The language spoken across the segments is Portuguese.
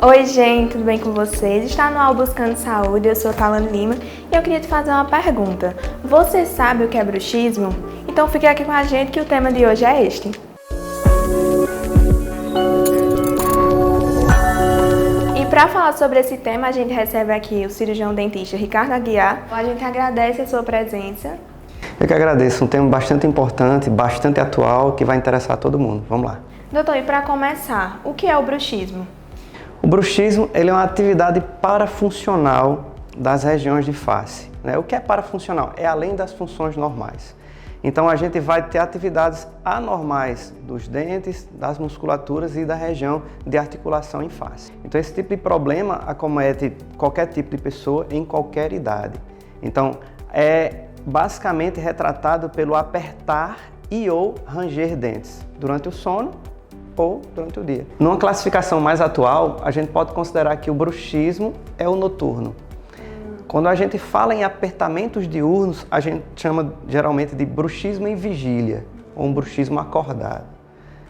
Oi gente, tudo bem com vocês? Está no Ao Buscando Saúde, eu sou Talane Lima e eu queria te fazer uma pergunta. Você sabe o que é bruxismo? Então fique aqui com a gente que o tema de hoje é este. E para falar sobre esse tema, a gente recebe aqui o cirurgião dentista Ricardo Aguiar. A gente agradece a sua presença. Eu que agradeço, um tema bastante importante, bastante atual, que vai interessar todo mundo. Vamos lá. Doutor, e para começar, o que é o bruxismo? O bruxismo ele é uma atividade parafuncional das regiões de face. O que é parafuncional? É além das funções normais. Então a gente vai ter atividades anormais dos dentes, das musculaturas e da região de articulação em face. Então esse tipo de problema acomete qualquer tipo de pessoa em qualquer idade. Então é basicamente retratado pelo apertar e ou ranger dentes durante o sono ou durante o dia. Numa classificação mais atual, a gente pode considerar que o bruxismo é o noturno. Quando a gente fala em apertamentos diurnos, a gente chama geralmente de bruxismo em vigília, ou um bruxismo acordado.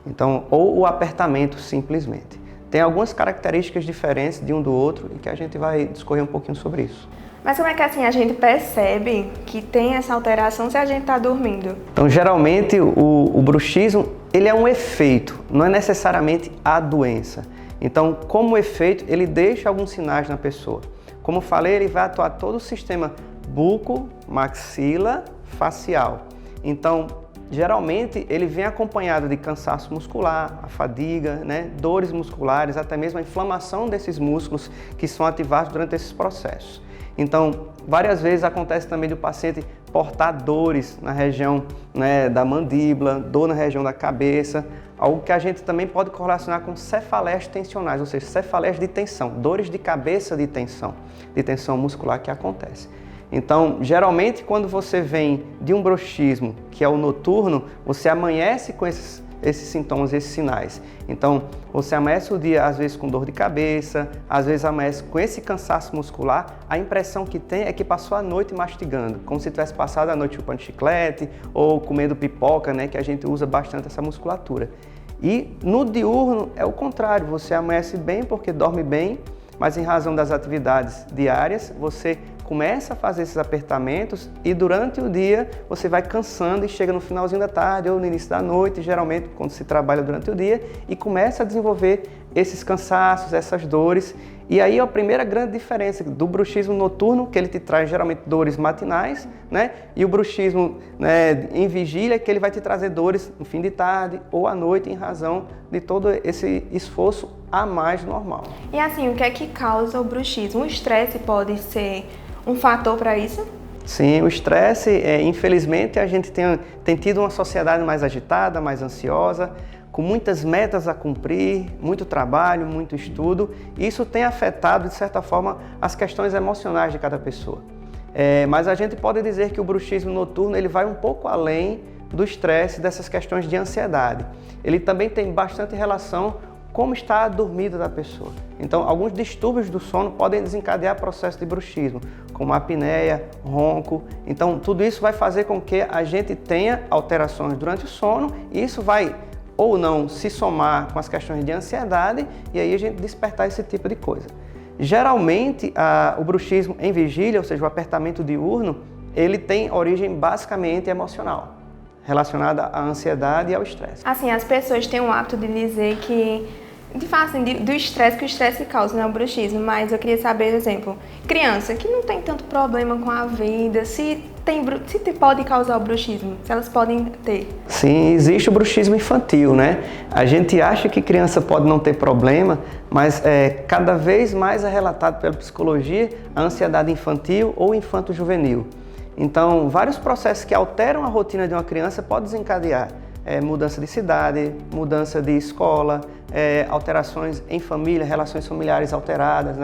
Então, ou o apertamento simplesmente. Tem algumas características diferentes de um do outro e que a gente vai discorrer um pouquinho sobre isso. Mas como é que assim a gente percebe que tem essa alteração se a gente está dormindo? Então, geralmente, o bruxismo ele é um efeito, não é necessariamente a doença. Então, como efeito, ele deixa alguns sinais na pessoa. Como falei, ele vai atuar todo o sistema buco, maxila, facial. Então, geralmente, ele vem acompanhado de cansaço muscular, a fadiga, dores musculares, até mesmo a inflamação desses músculos que são ativados durante esses processos. Então, várias vezes acontece também do paciente portar dores na região da mandíbula, dor na região da cabeça, algo que a gente também pode correlacionar com cefaleias tensionais, ou seja, cefaleias de tensão, dores de cabeça de tensão muscular que acontece. Então, geralmente, quando você vem de um bruxismo, que é o noturno, você amanhece com esses sintomas, esses sinais. Então, você amanhece o dia, às vezes, com dor de cabeça, às vezes amanhece com esse cansaço muscular. A impressão que tem é que passou a noite mastigando, como se tivesse passado a noite chupando chiclete ou comendo pipoca, que a gente usa bastante essa musculatura. E no diurno é o contrário, você amanhece bem porque dorme bem, mas em razão das atividades diárias, você começa a fazer esses apertamentos e durante o dia você vai cansando e chega no finalzinho da tarde ou no início da noite, geralmente quando se trabalha durante o dia, e começa a desenvolver esses cansaços, essas dores. E aí é a primeira grande diferença do bruxismo noturno, que ele te traz geralmente dores matinais, e o bruxismo em vigília, que ele vai te trazer dores no fim de tarde ou à noite, em razão de todo esse esforço a mais normal. E assim, o que é que causa o bruxismo? O estresse pode ser um fator para isso? Sim, o estresse, infelizmente, a gente tem tido uma sociedade mais agitada, mais ansiosa, com muitas metas a cumprir, muito trabalho, muito estudo. Isso tem afetado, de certa forma, as questões emocionais de cada pessoa. Mas a gente pode dizer que o bruxismo noturno ele vai um pouco além do estresse, dessas questões de ansiedade. Ele também tem bastante relação com como está a dormida da pessoa. Então, alguns distúrbios do sono podem desencadear processo de bruxismo, como apneia, ronco. Então, tudo isso vai fazer com que a gente tenha alterações durante o sono e isso vai ou não se somar com as questões de ansiedade e aí a gente despertar esse tipo de coisa. Geralmente, o bruxismo em vigília, ou seja, o apertamento diurno, ele tem origem basicamente emocional, relacionada à ansiedade e ao estresse. Assim, as pessoas têm o hábito de dizer que, de fato, assim, do estresse que o estresse causa, o bruxismo, mas eu queria saber, por exemplo, criança que não tem tanto problema com a vida, se pode causar o bruxismo, se elas podem ter. Sim, existe o bruxismo infantil, A gente acha que criança pode não ter problema, mas cada vez mais é relatado pela psicologia a ansiedade infantil ou infanto-juvenil. Então, vários processos que alteram a rotina de uma criança podem desencadear mudança de cidade, mudança de escola, alterações em família, relações familiares alteradas,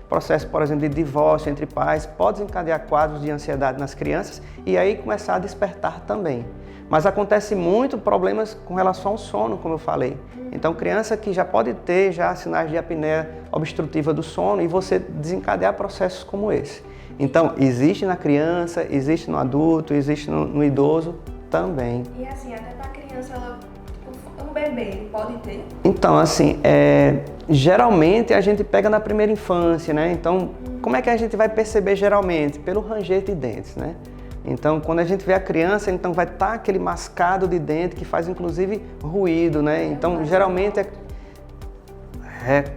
Processo, por exemplo, de divórcio entre pais, pode desencadear quadros de ansiedade nas crianças e aí começar a despertar também. Mas acontece muito problemas com relação ao sono, como eu falei. Então, criança que já pode ter sinais de apneia obstrutiva do sono e você desencadear processos como esse. Então, existe na criança, existe no adulto, existe no idoso também. E assim, até para a criança, ela um bebê pode ter? Então, assim, geralmente a gente pega na primeira infância, né? Então, como é que a gente vai perceber geralmente? Pelo ranger de dentes, né? Então, quando a gente vê a criança, então vai estar aquele mascado de dente que faz, inclusive, ruído, né? Então, geralmente é rec.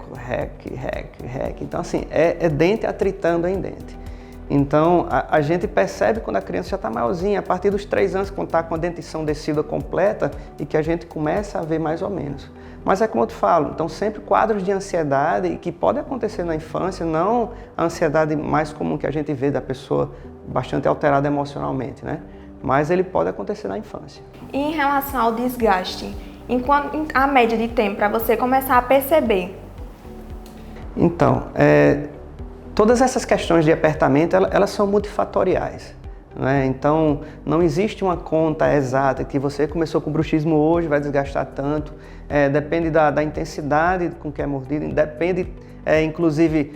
Então, assim, é dente atritando em dente. Então, a gente percebe quando a criança já está maiorzinha, a partir dos 3 anos, quando está com a dentição descida completa e que a gente começa a ver mais ou menos. Mas é como eu te falo, então sempre quadros de ansiedade que podem acontecer na infância, não a ansiedade mais comum que a gente vê da pessoa bastante alterada emocionalmente, né? Mas ele pode acontecer na infância. E em relação ao desgaste, a média de tempo para você começar a perceber? Então, todas essas questões de apertamento, elas são multifatoriais, né? Então, não existe uma conta exata que você começou com bruxismo hoje, vai desgastar tanto. Depende da intensidade com que é mordido, depende, inclusive,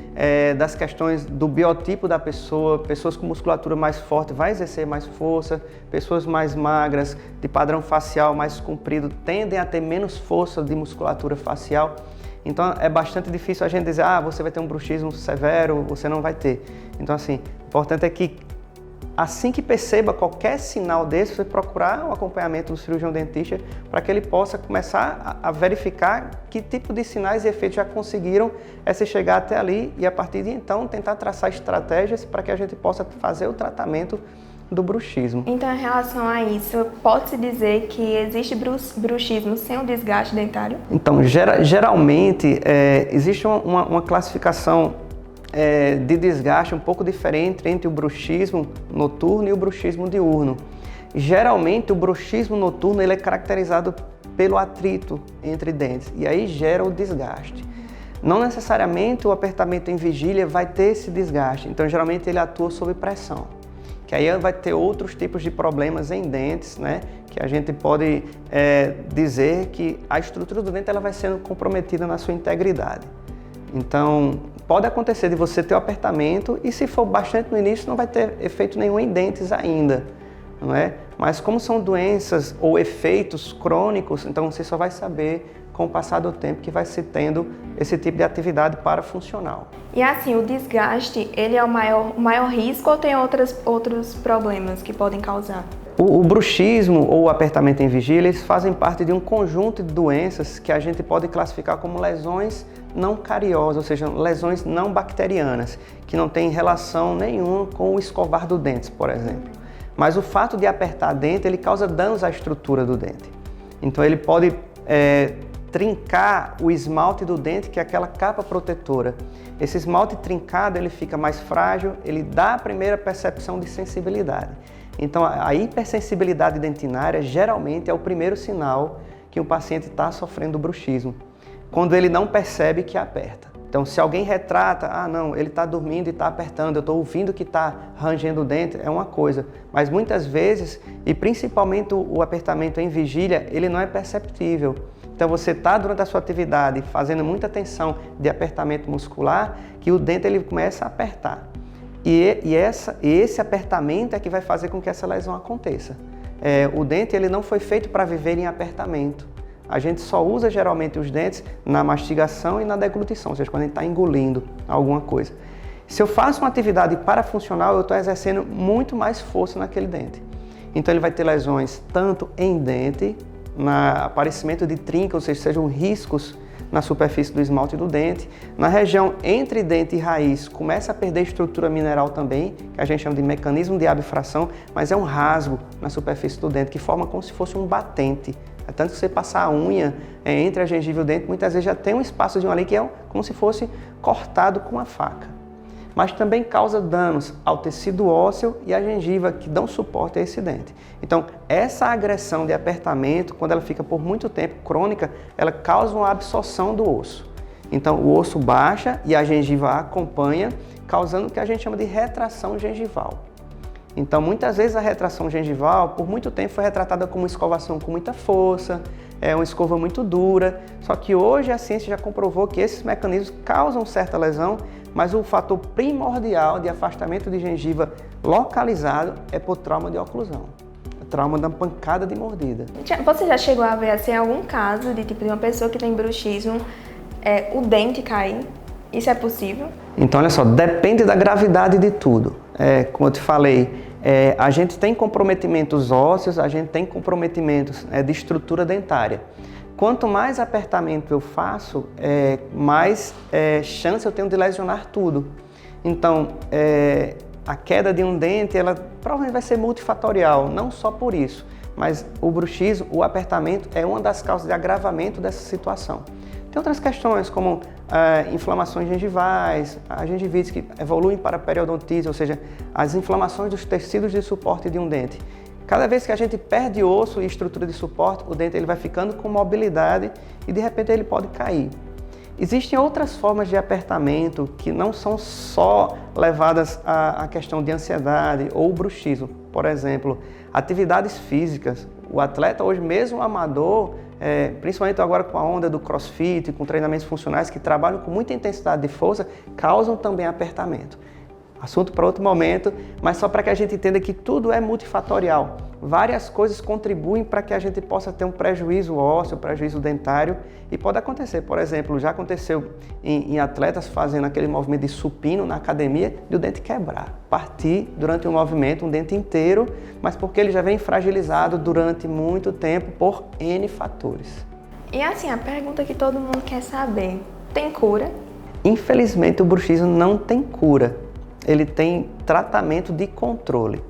das questões do biotipo da pessoa. Pessoas com musculatura mais forte vai exercer mais força, pessoas mais magras, de padrão facial mais comprido, tendem a ter menos força de musculatura facial. Então é bastante difícil a gente dizer, você vai ter um bruxismo severo, você não vai ter. Então, assim, o importante é que assim que perceba qualquer sinal desse, você procurar o acompanhamento do cirurgião dentista para que ele possa começar a verificar que tipo de sinais e efeitos já conseguiram se chegar até ali e a partir de então tentar traçar estratégias para que a gente possa fazer o tratamento do bruxismo. Então, em relação a isso, pode-se dizer que existe bruxismo sem o desgaste dentário? Então, geralmente, existe uma classificação de desgaste um pouco diferente entre o bruxismo noturno e o bruxismo diurno. Geralmente, o bruxismo noturno ele é caracterizado pelo atrito entre dentes e aí gera o desgaste. Não necessariamente o apertamento em vigília vai ter esse desgaste, então geralmente ele atua sob pressão. Que aí vai ter outros tipos de problemas em dentes, né? Que a gente pode dizer que a estrutura do dente ela vai sendo comprometida na sua integridade. Então, pode acontecer de você ter o apertamento e se for bastante no início não vai ter efeito nenhum em dentes ainda, não é? Mas como são doenças ou efeitos crônicos, então você só vai saber com o passar do tempo que vai se tendo esse tipo de atividade parafuncional. E assim, o desgaste, ele é o maior risco ou tem outros problemas que podem causar? O bruxismo ou o apertamento em vigília, eles fazem parte de um conjunto de doenças que a gente pode classificar como lesões não cariosas, ou seja, lesões não bacterianas, que não têm relação nenhuma com o escovar do dente, por exemplo. Mas o fato de apertar dente, ele causa danos à estrutura do dente. Então ele pode trincar o esmalte do dente, que é aquela capa protetora. Esse esmalte trincado, ele fica mais frágil, ele dá a primeira percepção de sensibilidade. Então, a hipersensibilidade dentinária geralmente é o primeiro sinal que um paciente está sofrendo bruxismo, quando ele não percebe que aperta. Então, se alguém retrata, não, ele está dormindo e está apertando, eu estou ouvindo que está rangendo o dente, é uma coisa. Mas muitas vezes, e principalmente o apertamento em vigília, ele não é perceptível. Então você está durante a sua atividade fazendo muita tensão de apertamento muscular, que o dente ele começa a apertar. E esse apertamento é que vai fazer com que essa lesão aconteça. O dente ele não foi feito para viver em apertamento. A gente só usa geralmente os dentes na mastigação e na deglutição, ou seja, quando a gente está engolindo alguma coisa. Se eu faço uma atividade parafuncional, eu estou exercendo muito mais força naquele dente. Então ele vai ter lesões tanto em dente, aparecimento de trinca, ou seja, sejam riscos na superfície do esmalte do dente. Na região entre dente e raiz, começa a perder estrutura mineral também, que a gente chama de mecanismo de abfração, mas é um rasgo na superfície do dente, que forma como se fosse um batente. É tanto que você passar a unha entre a gengiva e o dente, muitas vezes já tem um espaço ali que é como se fosse cortado com uma faca. Mas também causa danos ao tecido ósseo e à gengiva que dão suporte a esse dente. Então, essa agressão de apertamento, quando ela fica por muito tempo crônica, ela causa uma absorção do osso. Então, o osso baixa e a gengiva acompanha, causando o que a gente chama de retração gengival. Então, muitas vezes a retração gengival, por muito tempo, foi retratada como uma escovação com muita força, uma escova muito dura, só que hoje a ciência já comprovou que esses mecanismos causam certa lesão, mas o fator primordial de afastamento de gengiva localizado é por trauma de oclusão. trauma da pancada de mordida. Você já chegou a ver assim, algum caso de tipo de uma pessoa que tem bruxismo, o dente cair? Isso é possível? Então, olha só, depende da gravidade de tudo. Como eu te falei, a gente tem comprometimentos ósseos, a gente tem comprometimentos de estrutura dentária. Quanto mais apertamento eu faço, mais chance eu tenho de lesionar tudo. Então, a queda de um dente, ela provavelmente vai ser multifatorial, não só por isso, mas o bruxismo, o apertamento é uma das causas de agravamento dessa situação. Tem outras questões como inflamações gengivais, a gengivite que evoluem para periodontite, ou seja, as inflamações dos tecidos de suporte de um dente. Cada vez que a gente perde osso e estrutura de suporte, o dente ele vai ficando com mobilidade e de repente ele pode cair. Existem outras formas de apertamento que não são só levadas à questão de ansiedade ou bruxismo. Por exemplo, atividades físicas. O atleta hoje, mesmo amador, principalmente agora com a onda do crossfit, com treinamentos funcionais que trabalham com muita intensidade de força, causam também apertamento. Assunto para outro momento, mas só para que a gente entenda que tudo é multifatorial. Várias coisas contribuem para que a gente possa ter um prejuízo ósseo, prejuízo dentário, e pode acontecer. Por exemplo, já aconteceu em atletas fazendo aquele movimento de supino na academia, de o dente quebrar, partir durante o movimento um dente inteiro, mas porque ele já vem fragilizado durante muito tempo por N fatores. E assim, a pergunta que todo mundo quer saber, tem cura? Infelizmente, o bruxismo não tem cura. Ele tem tratamento de controle.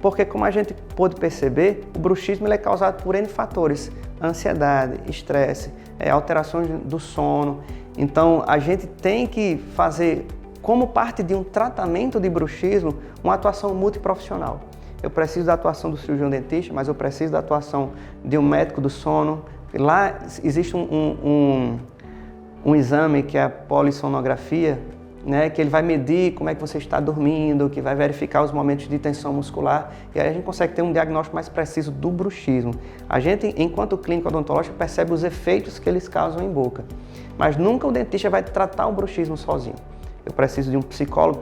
Porque, como a gente pôde perceber, o bruxismo ele é causado por N fatores: ansiedade, estresse, alterações do sono. Então, a gente tem que fazer, como parte de um tratamento de bruxismo, uma atuação multiprofissional. Eu preciso da atuação do cirurgião dentista, mas eu preciso da atuação de um médico do sono. Lá existe um exame que é a polissonografia, né, que ele vai medir como é que você está dormindo, que vai verificar os momentos de tensão muscular, e aí a gente consegue ter um diagnóstico mais preciso do bruxismo. A gente, enquanto clínico odontológico, percebe os efeitos que eles causam em boca, mas nunca o dentista vai tratar o bruxismo sozinho. Eu preciso de um psicólogo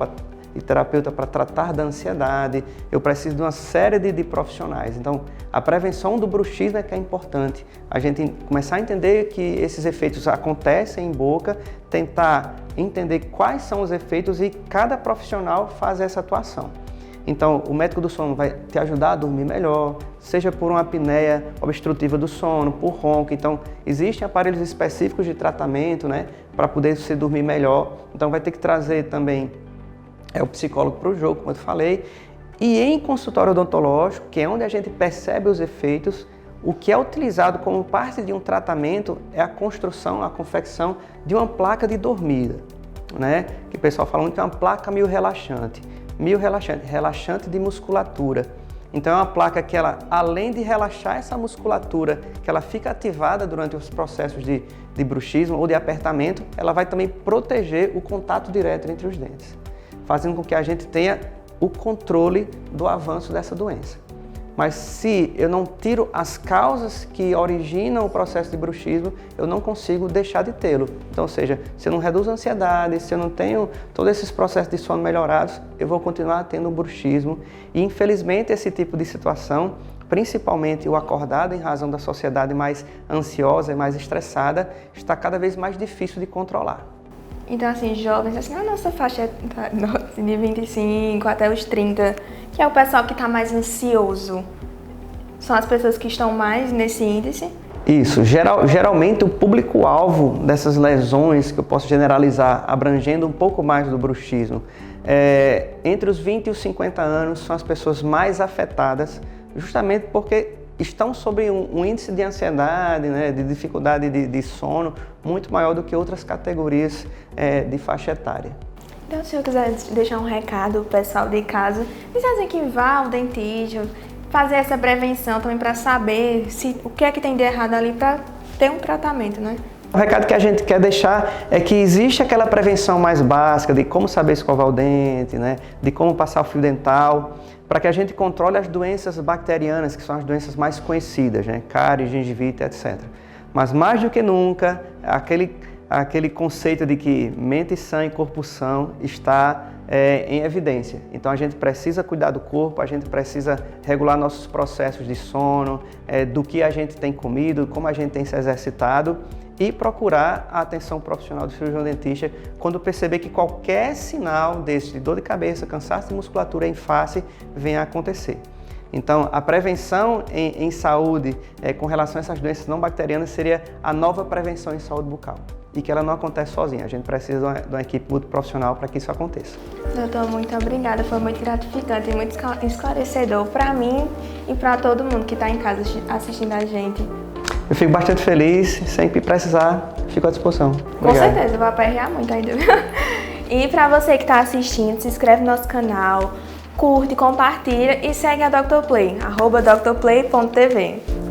e terapeuta para tratar da ansiedade, eu preciso de uma série de profissionais. Então, a prevenção do bruxismo é que é importante. A gente começar a entender que esses efeitos acontecem em boca, tentar entender quais são os efeitos e cada profissional faz essa atuação. Então, o médico do sono vai te ajudar a dormir melhor, seja por uma apneia obstrutiva do sono, por ronco. Então, existem aparelhos específicos de tratamento, né, para poder você dormir melhor. Então, vai ter que trazer também o psicólogo para o jogo, como eu falei. E em consultório odontológico, que é onde a gente percebe os efeitos, o que é utilizado como parte de um tratamento é a construção, a confecção de uma placa de dormida, né? Que o pessoal fala muito que é uma placa mio-relaxante. Relaxante de musculatura. Então é uma placa que ela, além de relaxar essa musculatura, que ela fica ativada durante os processos de bruxismo ou de apertamento, ela vai também proteger o contato direto entre os dentes, fazendo com que a gente tenha o controle do avanço dessa doença. Mas se eu não tiro as causas que originam o processo de bruxismo, eu não consigo deixar de tê-lo. Então, ou seja, se eu não reduzo a ansiedade, se eu não tenho todos esses processos de sono melhorados, eu vou continuar tendo bruxismo. E, infelizmente, esse tipo de situação, principalmente o acordado em razão da sociedade mais ansiosa e mais estressada, está cada vez mais difícil de controlar. Então, assim, jovens, assim, na nossa faixa de 25 até os 30, que é o pessoal que está mais ansioso, são as pessoas que estão mais nesse índice? Isso. Geralmente, o público-alvo dessas lesões, que eu posso generalizar, abrangendo um pouco mais do bruxismo, entre os 20 e os 50 anos, são as pessoas mais afetadas, justamente porque estão sob um índice de ansiedade, né, de dificuldade de sono muito maior do que outras categorias de faixa etária. Então, se eu quiser deixar um recado pro pessoal de casa, dizem que vá ao dentista, fazer essa prevenção também para saber o que é que tem de errado ali para ter um tratamento, né? O recado que a gente quer deixar é que existe aquela prevenção mais básica de como saber escovar o dente, né, de como passar o fio dental, para que a gente controle as doenças bacterianas, que são as doenças mais conhecidas, né, cárie, gengivite, etc. Mas mais do que nunca, aquele conceito de que mente sã e corpo são está em evidência. Então a gente precisa cuidar do corpo, a gente precisa regular nossos processos de sono, do que a gente tem comido, como a gente tem se exercitado e procurar a atenção profissional do cirurgião dentista quando perceber que qualquer sinal desse de dor de cabeça, cansaço de musculatura em face venha a acontecer. Então, a prevenção em saúde com relação a essas doenças não bacterianas seria a nova prevenção em saúde bucal. E que ela não acontece sozinha. A gente precisa de uma equipe multiprofissional para que isso aconteça. Doutor, muito obrigada. Foi muito gratificante e muito esclarecedor para mim e para todo mundo que está em casa assistindo a gente. Eu fico bastante feliz. Sempre precisar, fico à disposição. Obrigado. Com certeza, vou aperrear muito ainda. E para você que está assistindo, se inscreve no nosso canal, curte, compartilha e segue a Dr. Play, @drplay.tv.